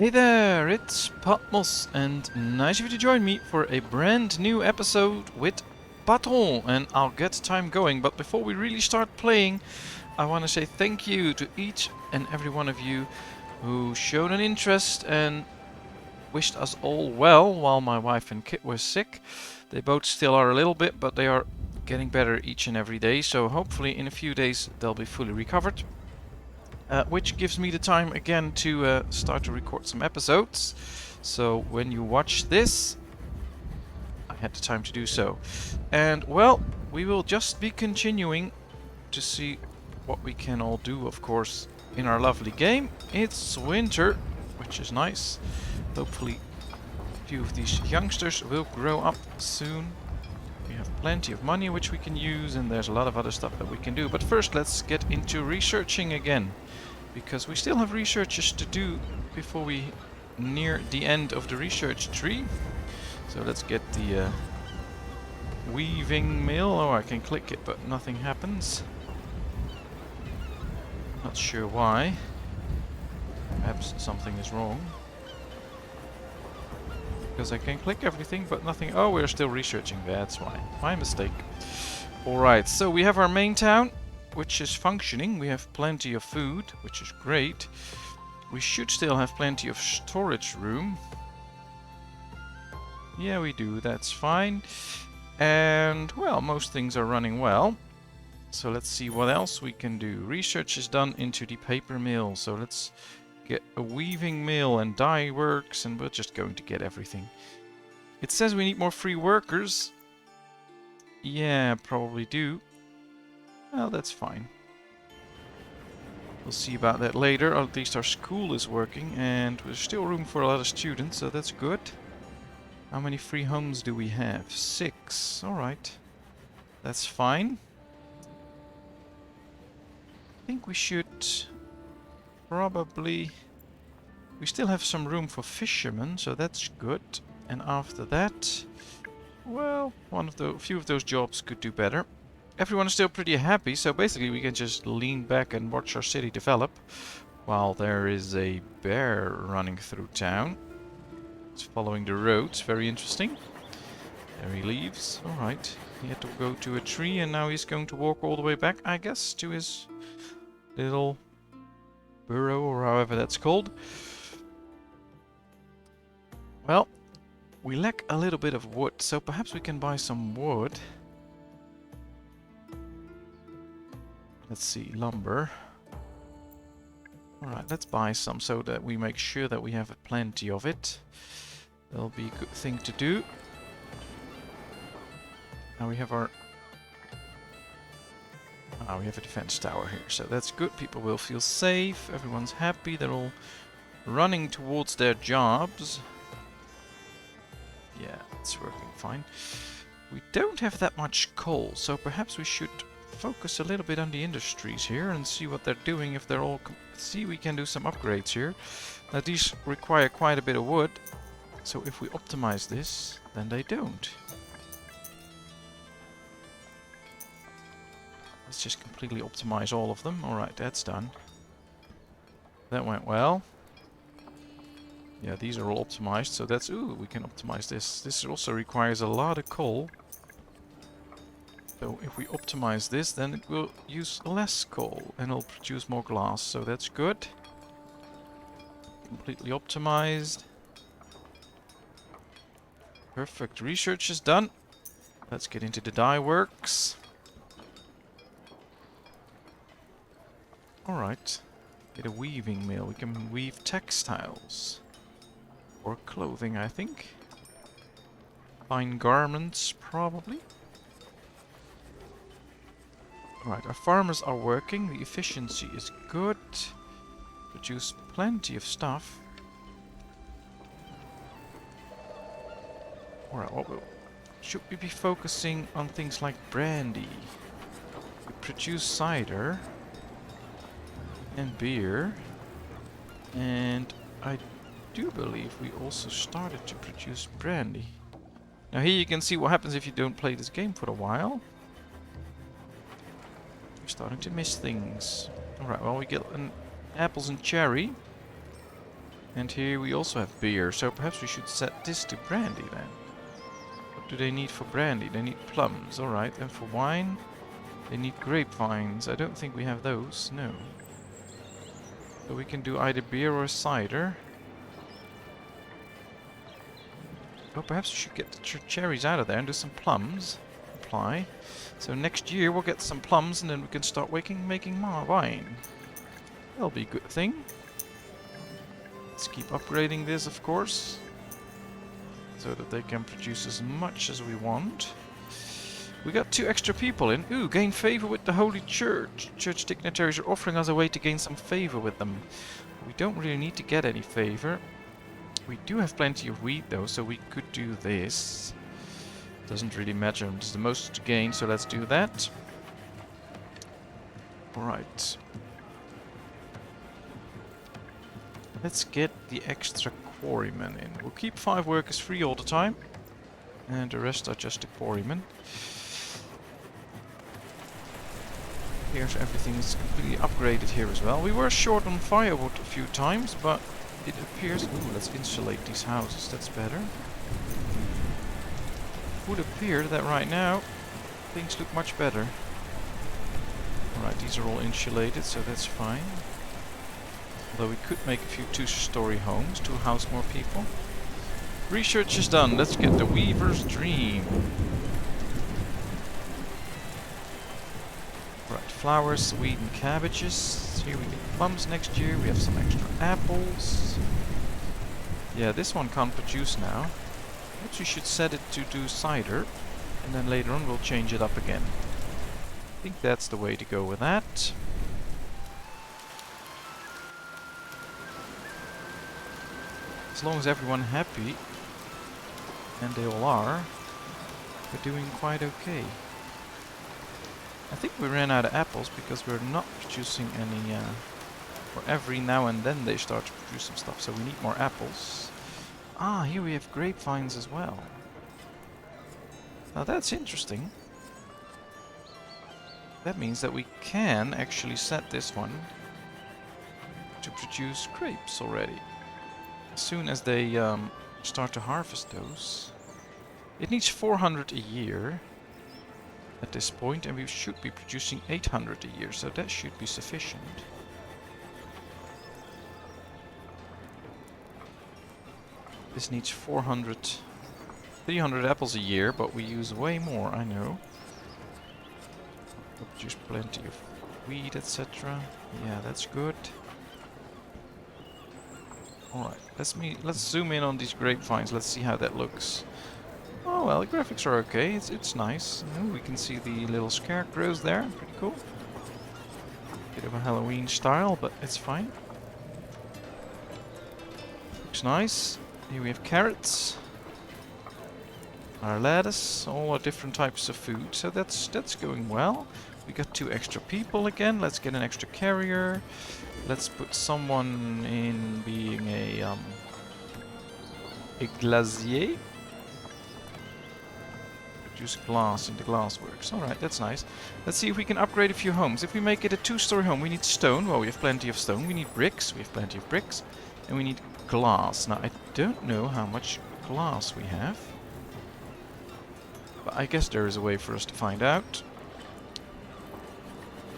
Hey there, it's Patmos, and nice of you to join me for a brand new episode with Patron, and I'll get time going. But before we really start playing, I want to say thank you to each and every one of you who showed an interest and wished us all well while my wife and kid were sick. They both still are a little bit, but they are getting better each and every day, so hopefully in a few days they'll be fully recovered. Which gives me the time again to start to record some episodes. So when you watch this, I had the time to do so. And well, we will just be continuing to see what we can all do, of course, in our lovely game. It's winter, which is nice. Hopefully a few of these youngsters will grow up soon. We have plenty of money which we can use, and there's a lot of other stuff that we can do. But first, let's get into researching again, because we still have researches to do before we near the end of the research tree. So let's get the weaving mill. Oh, I can click it, but nothing happens. Not sure why. Perhaps something is wrong. Because I can click everything, but nothing. Oh, we're still researching. That's why. My mistake. Alright, so we have our main town, which is functioning. We have plenty of food, which is great. We should still have plenty of storage room. Yeah, we do. That's fine. And, well, most things are running well. So let's see what else we can do. Research is done into the paper mill. So let's get a weaving mill and dye works, and we're just going to get everything. It says we need more free workers. Yeah, probably do. Well, that's fine. We'll see about that later. Or at least our school is working, and there's still room for a lot of students, so that's good. How many free homes do we have? 6. Alright. That's fine. I think we should probably... We still have some room for fishermen, so that's good. And after that, well, few of those jobs could do better. Everyone is still pretty happy, so basically we can just lean back and watch our city develop while there is a bear running through town. It's following the roads, very interesting. There he leaves. Alright, he had to go to a tree and now he's going to walk all the way back, I guess, to his little burrow, or however that's called. Well, we lack a little bit of wood, so perhaps we can buy some wood. Let's see, lumber. Alright, let's buy some so that we make sure that we have plenty of it. That'll be a good thing to do. Now we have our... we have a defense tower here, so that's good. People will feel safe, everyone's happy, they're all running towards their jobs. Yeah, it's working fine. We don't have that much coal, so perhaps we should focus a little bit on the industries here and see what they're doing. If they're all... see, we can do some upgrades here. Now these require quite a bit of wood, so if we optimize this, then they don't. Let's just completely optimize all of them. Alright, that's done. That went well. Yeah, these are all optimized, so that's... ooh, we can optimize this. This also requires a lot of coal. So if we optimize this, then it will use less coal and it'll produce more glass, so that's good. Completely optimized. Perfect. Research is done. Let's get into the dye works. Alright. Get a weaving mill. We can weave textiles. Or clothing, I think. Fine garments, probably. Right, our farmers are working. The efficiency is good. Produce plenty of stuff. Alright, should we be focusing on things like brandy? We produce cider. And beer. And I do believe we also started to produce brandy. Now here you can see what happens if you don't play this game for a while. We're starting to miss things. Alright, well we get an apples and cherry. And here we also have beer, so perhaps we should set this to brandy then. What do they need for brandy? They need plums, alright. And for wine, they need grapevines. I don't think we have those, no. So we can do either beer or cider. Oh, perhaps we should get the cherries out of there and do some plums. Apply. So next year we'll get some plums and then we can start making more wine. That'll be a good thing. Let's keep upgrading this, of course, so that they can produce as much as we want. We got 2 extra people in. Ooh, gain favor with the Holy Church. Church dignitaries are offering us a way to gain some favor with them. We don't really need to get any favor. We do have plenty of wheat though, so we could do this. Doesn't really matter. It's the most to gain, so let's do that. Alright. Let's get the extra quarrymen in. We'll keep 5 workers free all the time. And the rest are just the quarrymen. Here's everything is completely upgraded here as well. We were short on firewood a few times, but it appears... Ooh, let's insulate these houses. That's better. It would appear that right now things look much better. Alright, these are all insulated, so that's fine. Although we could make a few 2-story homes to house more people. Research is done. Let's get the Weaver's Dream. Right, flowers, wheat and cabbages. Here we get plums next year. We have some extra apples. Yeah, this one can't produce now. Perhaps we should set it to do cider. And then later on we'll change it up again. I think that's the way to go with that. As long as everyone's happy, and they all are, we're doing quite okay. I think we ran out of apples because we're not producing any, or every now and then they start to produce some stuff, so we need more apples. Ah, here we have grapevines as well. Now that's interesting. That means that we can actually set this one to produce grapes already. As soon as they start to harvest those. It needs 400 a year at this point, and we should be producing 800 a year, so that should be sufficient. This needs 300 apples a year, but we use way more, I know. We'll produce plenty of wheat, etc. Yeah, that's good. Alright, let's zoom in on these grapevines. Let's see how that looks. Oh well, the graphics are okay. It's nice. We can see the little scarecrows there. Pretty cool. Bit of a Halloween style, but it's fine. Looks nice. Here we have carrots. Our lettuce, all our different types of food. So that's going well. We got 2 extra people again. Let's get an extra carrier. Let's put someone in being a glazier. Produce glass in the glassworks. Alright, that's nice. Let's see if we can upgrade a few homes. If we make it a 2-story home, we need stone. Well, we have plenty of stone. We need bricks. We have plenty of bricks. And we need glass. Now, I don't know how much glass we have. But I guess there is a way for us to find out.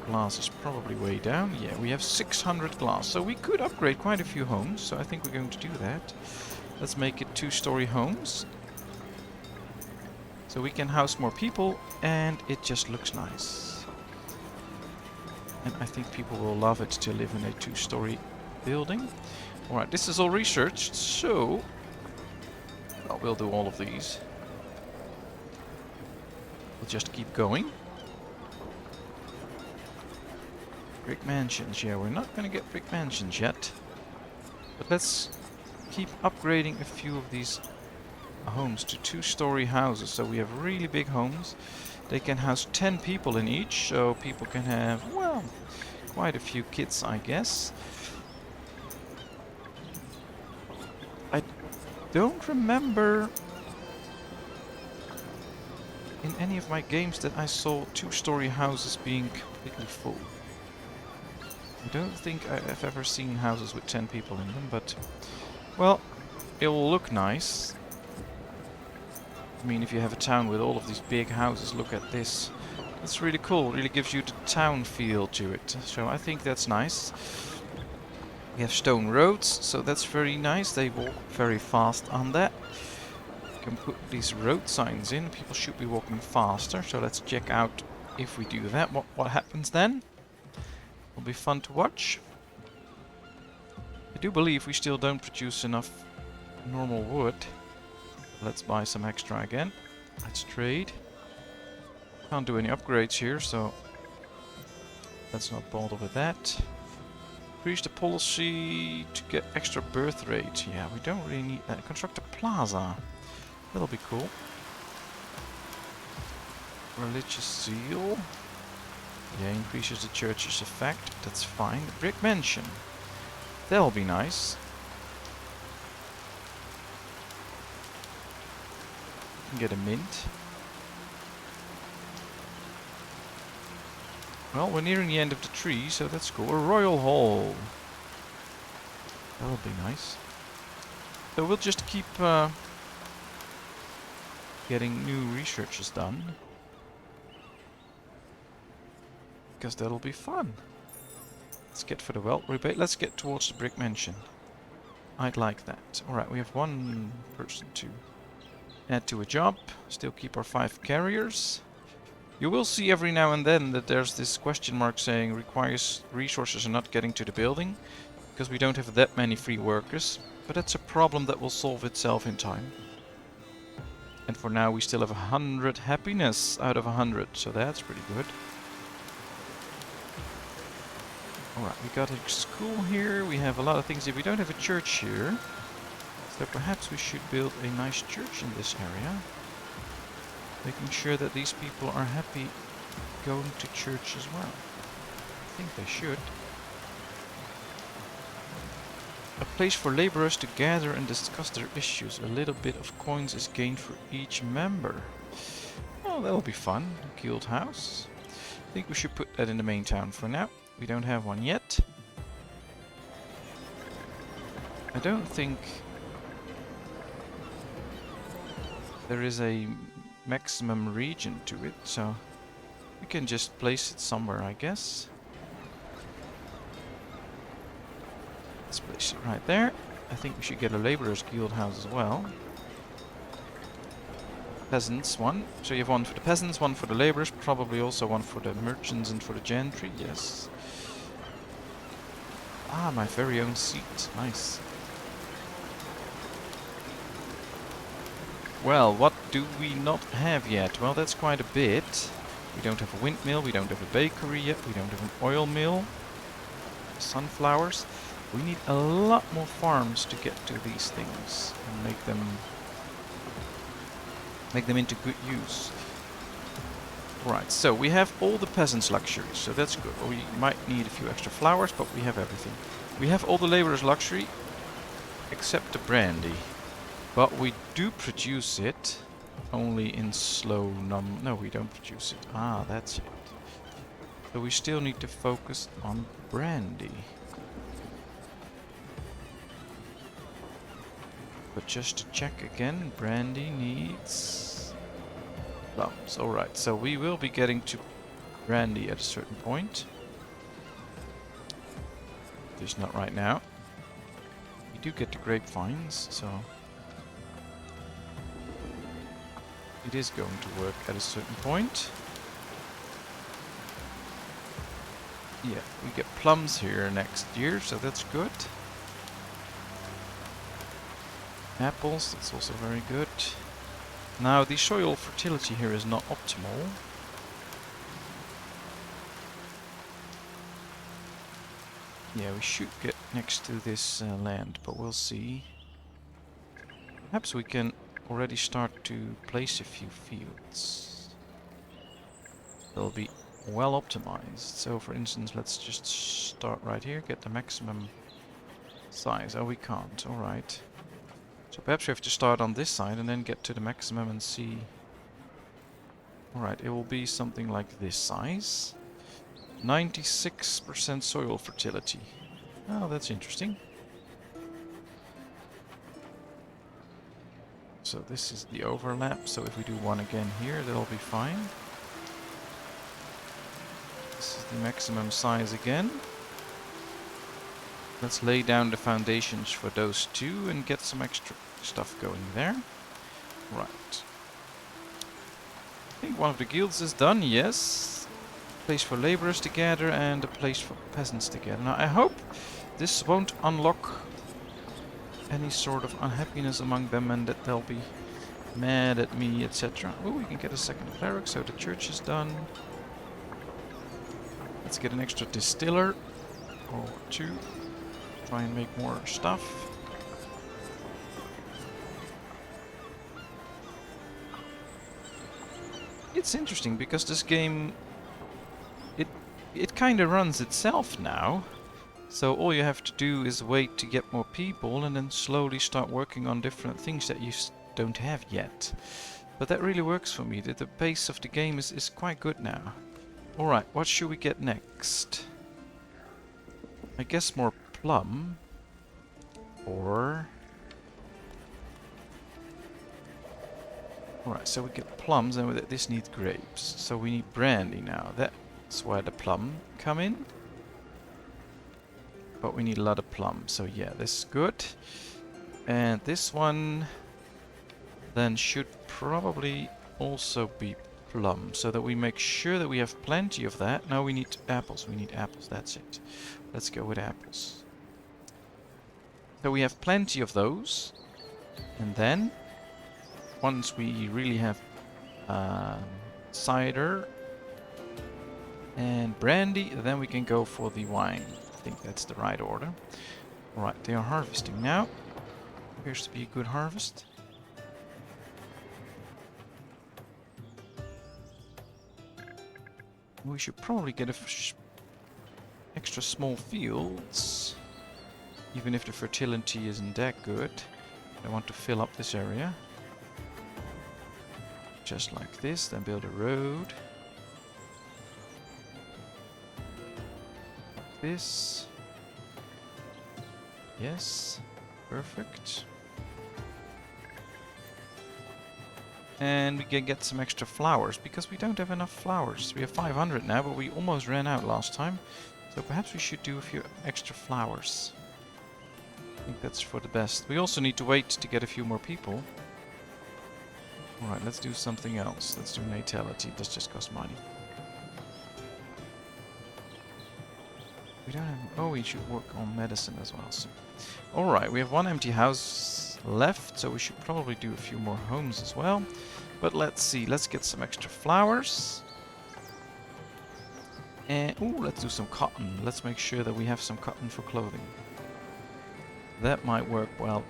Glass is probably way down. Yeah, we have 600 glass. So we could upgrade quite a few homes. So I think we're going to do that. Let's make it 2-story homes. So we can house more people and it just looks nice. And I think people will love it to live in a 2-story building. Alright, this is all researched. So, well, we'll do all of these. We'll just keep going. Brick mansions, yeah, we're not going to get brick mansions yet. But let's keep upgrading a few of these homes to 2-story houses. So we have really big homes. They can house 10 people in each, so people can have, well, quite a few kids, I guess. I don't remember in any of my games that I saw 2-story houses being completely full. I don't think I've ever seen houses with 10 people in them, but... Well, it will look nice. I mean, if you have a town with all of these big houses, look at this. That's really cool. It really gives you the town feel to it. So I think that's nice. We have stone roads, so that's very nice. They walk very fast on that. You can put these road signs in. People should be walking faster. So let's check out if we do that. What happens then? Will be fun to watch. I do believe we still don't produce enough normal wood. Let's buy some extra again. Let's trade. Can't do any upgrades here, so let's not bother with that. Increase the policy to get extra birth rate. Yeah, we don't really need that. Construct a plaza. That'll be cool. Religious zeal. Yeah, increases the church's effect. That's fine. Brick mansion. That'll be nice. Can get a mint. Well, we're nearing the end of the tree, so that's cool. A royal hall. That'll be nice. So we'll just keep getting new researches done. Because that'll be fun. Let's get for the wealth rebate. Let's get towards the brick mansion. I'd like that. Alright, we have one person to add to a job. Still keep our 5 carriers. You will see every now and then that there's this question mark saying requires resources and not getting to the building. Because we don't have that many free workers. But that's a problem that will solve itself in time. And for now we still have 100 happiness out of 100. So that's pretty good. Alright, we got a school here. We have a lot of things here. We don't have a church here. So perhaps we should build a nice church in this area. Making sure that these people are happy going to church as well. I think they should. A place for laborers to gather and discuss their issues. A little bit of coins is gained for each member. Oh, that'll be fun. A guild house. I think we should put that in the main town for now. We don't have one yet. I don't think there is a maximum region to it, so we can just place it somewhere, I guess. Let's place it right there. I think we should get a laborer's guild house as well. Peasants one. So you have one for the peasants, one for the laborers, probably also one for the merchants and for the gentry, yes. Ah, my very own seat. Nice. Well, what do we not have yet? Well, that's quite a bit. We don't have a windmill, we don't have a bakery yet, we don't have an oil mill. Sunflowers. We need a lot more farms to get to these things and make them into good use. Right, so we have all the peasants' luxuries, so that's good. We might need a few extra flowers, but we have everything. We have all the laborers' luxury, except the brandy. But we do produce it, only in slow no, we don't produce it. Ah, that's it. So we still need to focus on brandy. But just to check again, brandy needs plums. Alright, so we will be getting to brandy at a certain point. Just not right now. We do get the grapevines, so it is going to work at a certain point. Yeah, we get plums here next year, so that's good. Apples, that's also very good. Now, the soil fertility here is not optimal. Yeah, we should get next to this land, but we'll see. Perhaps we can already start to place a few fields. They'll be well optimized. So for instance, let's just start right here, get the maximum size. Oh, we can't. Alright. So perhaps we have to start on this side and then get to the maximum and see. Alright, it will be something like this size. 96% soil fertility. Oh, that's interesting. So this is the overlap, so if we do one again here, that'll be fine. This is the maximum size again. Let's lay down the foundations for those two and get some extra stuff going there. Right. I think one of the guilds is done, yes. Place for laborers to gather and a place for peasants to gather. Now I hope this won't unlock any sort of unhappiness among them and that they'll be mad at me, etc. Oh, we can get a second cleric, so the church is done. Let's get an extra distiller or two. Try and make more stuff. It's interesting because this game, it kind of runs itself now. So all you have to do is wait to get more people and then slowly start working on different things that you don't have yet. But that really works for me. The pace of the game is quite good now. Alright, what should we get next? I guess more plum. Or... Alright, so we get plums and this needs grapes. So we need brandy now. That's where the plum come in. But we need a lot of plum, so yeah, this is good. And this one then should probably also be plum, so that we make sure that we have plenty of that. Now we need apples, that's it. Let's go with apples. So we have plenty of those. And then, once we really have cider and brandy, then we can go for the wine. I think that's the right order. Alright, they are harvesting now. Appears to be a good harvest. We should probably get extra small fields. Even if the fertility isn't that good. I want to fill up this area. Just like this, then build a road. This. Yes, perfect. And we can get some extra flowers, because we don't have enough flowers. We have 500 now, but we almost ran out last time. So perhaps we should do a few extra flowers. I think that's for the best. We also need to wait to get a few more people. Alright, let's do something else. Let's do natality. This just costs money. We don't have... Oh, we should work on medicine as well. So. Alright, we have one empty house left, so we should probably do a few more homes as well. But let's see. Let's get some extra flowers. And... Ooh, let's do some cotton. Let's make sure that we have some cotton for clothing. That might work well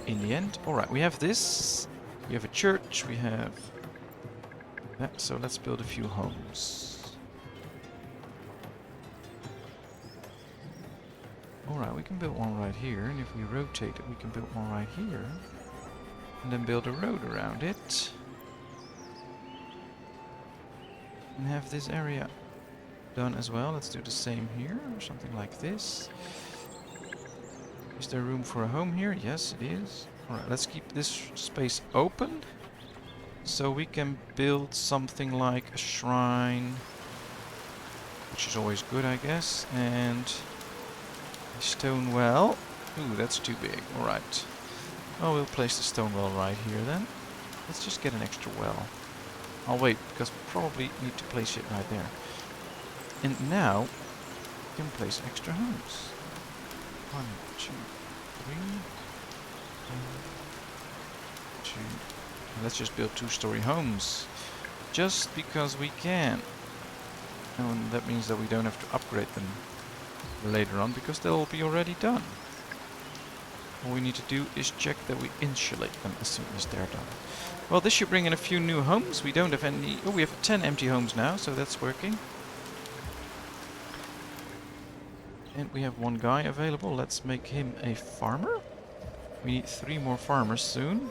in the end. Alright, we have this. We have a church. We have that. So let's build a few homes. Alright, we can build one right here, and if we rotate it, we can build one right here. And then build a road around it. And have this area done as well. Let's do the same here, or something like this. Is there room for a home here? Yes, it is. Alright, let's keep this space open. So we can build something like a shrine. Which is always good, I guess. And... stone well. Ooh, that's too big. Alright. Oh, we'll place the stone well right here then. Let's just get an extra well. I'll wait, because we probably need to place it right there. And now, we can place extra homes. 1, 2, 3. 1, 2. And let's just build 2-story homes. Just because we can. And that means that we don't have to upgrade them later on, because they'll be already done. All we need to do is check that we insulate them as soon as they're done. Well, this should bring in a few new homes. We don't have any... Oh, we have 10 empty homes now, so that's working. And we have one guy available. Let's make him a farmer. We need 3 more farmers soon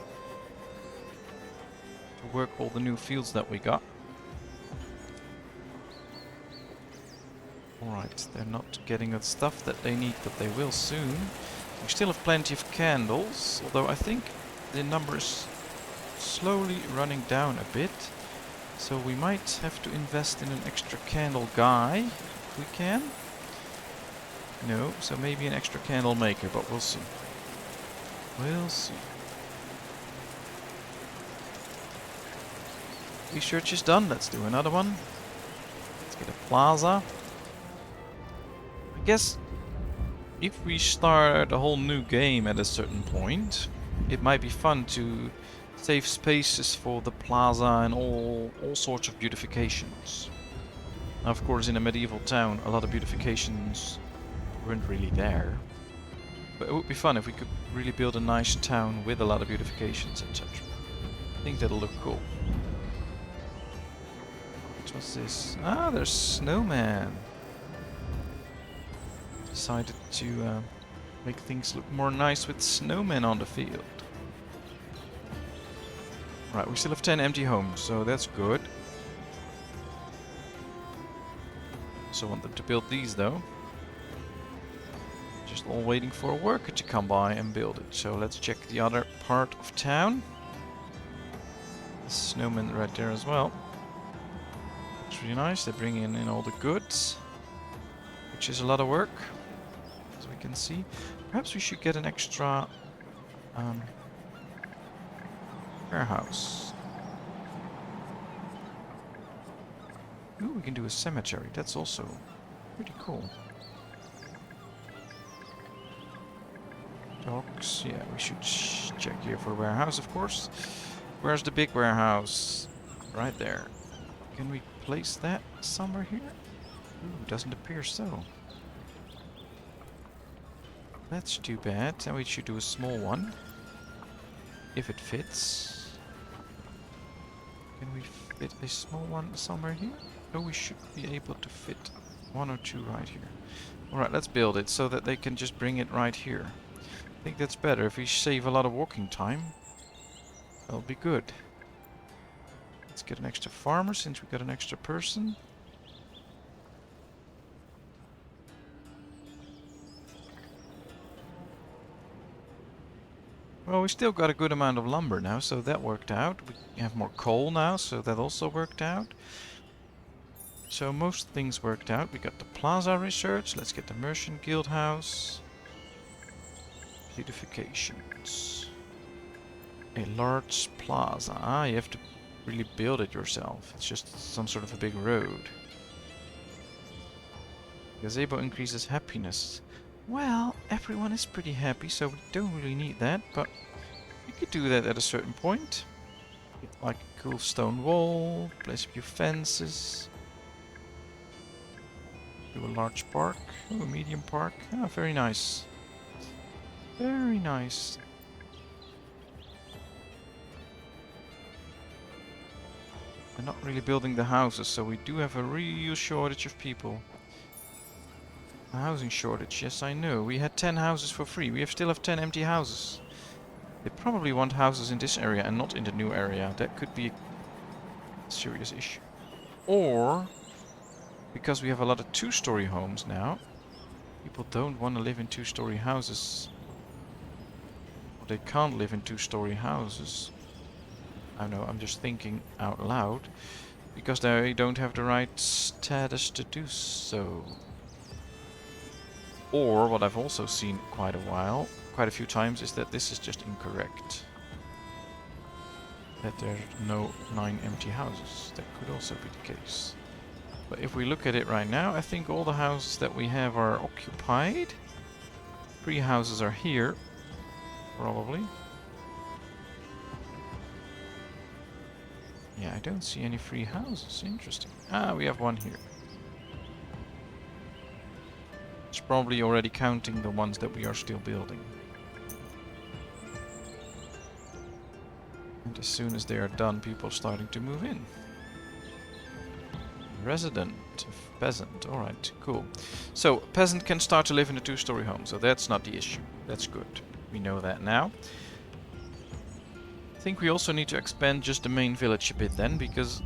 to work all the new fields that we got. Alright, they're not getting the stuff that they need, but they will soon. We still have plenty of candles, although I think the number is slowly running down a bit. So we might have to invest in an extra candle guy, if we can. No, so maybe an extra candle maker, but we'll see. We'll see. Research is done, let's do another one. Let's get a plaza. I guess if we start a whole new game at a certain point, it might be fun to save spaces for the plaza and all sorts of beautifications. Now, of course, in a medieval town, a lot of beautifications weren't really there. But it would be fun if we could really build a nice town with a lot of beautifications, etc. I think that'll look cool. What's this? Ah, there's Snowman. Decided to make things look more nice with snowmen on the field. Right, we still have 10 empty homes, so that's good. Also want them to build these though. Just all waiting for a worker to come by and build it. So let's check the other part of town. The snowman right there as well. Looks really nice. They're bringing in all the goods, which is a lot of work, as we can see. Perhaps we should get an extra warehouse. Ooh, we can do a cemetery. That's also pretty cool. Docks. Yeah, we should check here for a warehouse, of course. Where's the big warehouse? Right there. Can we place that somewhere here? Ooh, doesn't appear so. That's too bad. Then we should do a small one. If it fits. Can we fit a small one somewhere here? No, we should be able to fit one or two right here. Alright, let's build it so that they can just bring it right here. I think that's better. If we save a lot of walking time, that'll be good. Let's get an extra farmer since we got an extra person. Well, we still got a good amount of lumber now, so that worked out. We have more coal now, so that also worked out. So most things worked out. We got the plaza research. Let's get the merchant guild house. Beautifications. A large plaza. Ah, you have to really build it yourself. It's just some sort of a big road. Gazebo increases happiness. Well, everyone is pretty happy, so we don't really need that, but we could do that at a certain point. Get like a cool stone wall, place a few fences. Do a large park. Oh, a medium park. Ah, very nice. Very nice. They're not really building the houses, so we do have a real shortage of people. A housing shortage, yes I know. We had 10 houses for free. We still have 10 empty houses. They probably want houses in this area and not in the new area. That could be a serious issue. Or, because we have a lot of 2-story homes now, people don't want to live in 2-story houses. Or they can't live in 2-story houses. I know, I'm just thinking out loud. Because they don't have the right status to do so. Or, what I've also seen quite a few times, is that this is just incorrect. That there are no 9 empty houses. That could also be the case. But if we look at it right now, I think all the houses that we have are occupied. 3 houses are here, probably. Yeah, I don't see any free houses. Interesting. Ah, we have one here. It's probably already counting the ones that we are still building. And as soon as they are done, people are starting to move in. Resident of peasant. Alright, cool. So, peasant can start to live in a 2-story home, so that's not the issue. That's good. We know that now. I think we also need to expand just the main village a bit then, because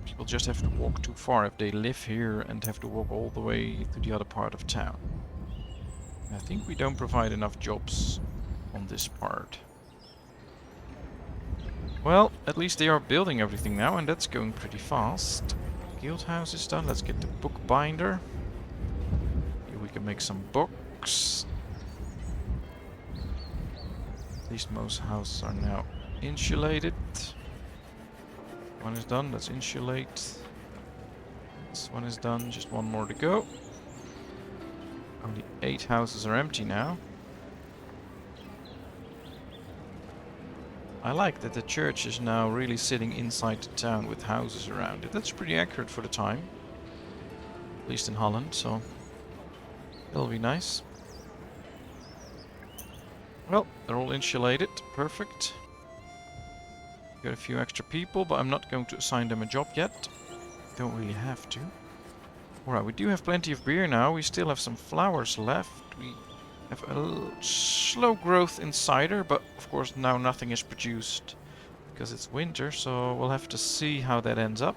People just have to walk too far if they live here and have to walk all the way to the other part of town. I think we don't provide enough jobs on this part. Well, at least they are building everything now, and that's going pretty fast. Guild house is done. Let's get the bookbinder. Here we can make some books. At least most houses are now insulated. One is done. Let's insulate. This one is done. Just one more to go. Only 8 houses are empty now. I like that the church is now really sitting inside the town with houses around it. That's pretty accurate for the time. At least in Holland, so that'll be nice. Well, they're all insulated. Perfect. Got a few extra people, but I'm not going to assign them a job yet. Don't really have to. Alright, we do have plenty of beer now. We still have some flowers left. We have a slow growth in cider, but of course now nothing is produced because it's winter, so we'll have to see how that ends up.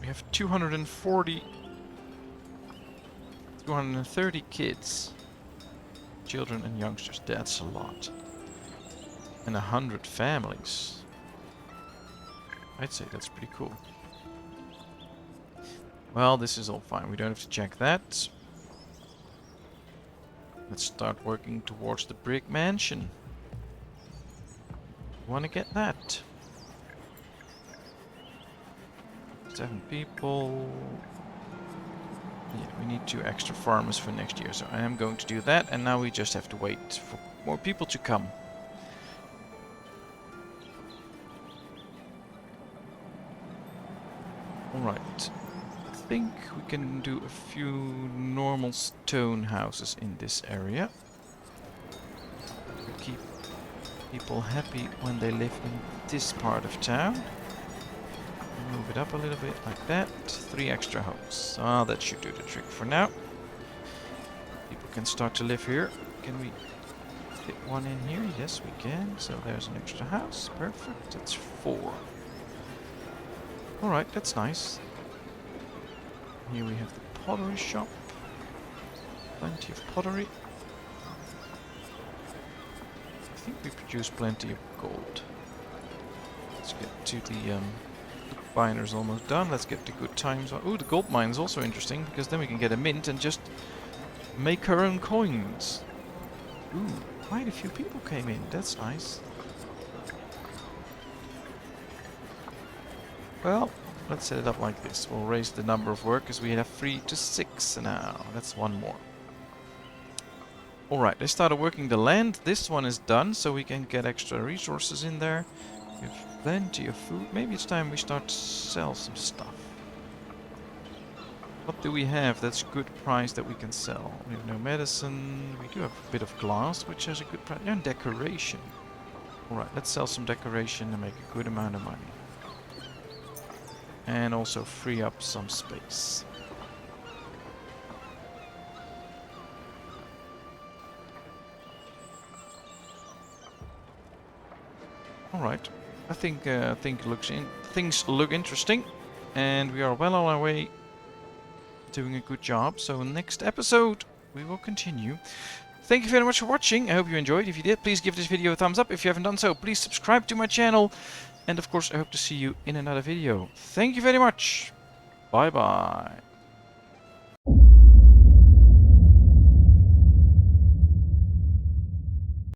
We have 230 kids. Children and youngsters, that's a lot. And 100 families. I'd say that's pretty cool. Well, this is all fine. We don't have to check that. Let's start working towards the brick mansion. Want to get that? 7 people. Yeah, we need 2 extra farmers for next year, so I am going to do that. And now we just have to wait for more people to come. Alright. I think we can do a few normal stone houses in this area. To keep people happy when they live in this part of town. Move it up a little bit like that. 3 extra homes. Ah, that should do the trick for now. People can start to live here. Can we fit one in here? Yes, we can. So there's an extra house. Perfect. That's 4. Alright, that's nice. Here we have the pottery shop. Plenty of pottery. I think we produce plenty of gold. Let's get to the miner's almost done. Let's get the good times. Ooh, the gold mine is also interesting because then we can get a mint and just make our own coins. Ooh, quite a few people came in. That's nice. Well, let's set it up like this. We'll raise the number of workers. We have 3 to 6 now. That's 1 more. Alright, they started working the land. This one is done, so we can get extra resources in there. We have plenty of food. Maybe it's time we start to sell some stuff. What do we have that's good price that we can sell? We have no medicine. We do have a bit of glass, which has a good price. And decoration. Alright, let's sell some decoration and make a good amount of money. And also free up some space. Alright, I think things look interesting, and we are well on our way, doing a good job. So next episode we will continue. Thank you very much for watching. I hope you enjoyed. If you did, please give this video a thumbs up. If you haven't done so, please subscribe to my channel. And of course, I hope to see you in another video. Thank you very much. Bye bye.